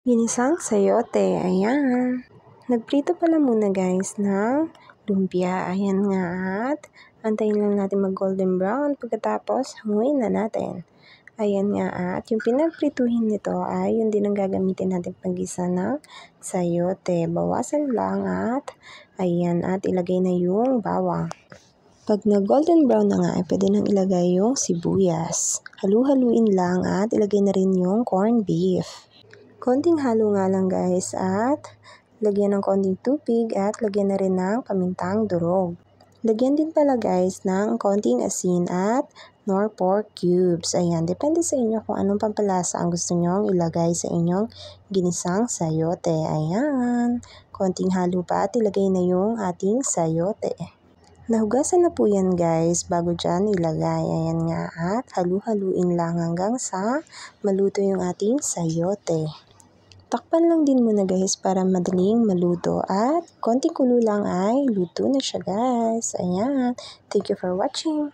Ginisang sayote, ayan. Nagprito pala muna guys ng lumpia, ayan nga at antayin lang natin mag golden brown pagkatapos hanguin na natin. Ayan nga at yung pinagprituhin nito ay yun din ang gagamitin natin paggisa ng sayote. Bawasan lang at ayan at ilagay na yung bawang. Pag na golden brown na nga ay pwede nang ilagay yung sibuyas. Halu-haluin lang at ilagay na rin yung corned beef. Konting halo nga lang guys at lagyan ng konting tubig at lagyan na rin ng pamintang durog. Lagyan din pala guys ng konting asin at nor pork cubes. Ayan, depende sa inyo kung anong pampalasa ang gusto nyong ilagay sa inyong ginisang sayote. Ayan, konting halo pa at ilagay na yung ating sayote. Nahugasan na po yan guys bago dyan ilagay. Ayan nga at halu-haluin lang hanggang sa maluto yung ating sayote. Takpan lang din muna guys para madaling maluto at konting kulo lang ay luto na siya guys. Ayan, thank you for watching.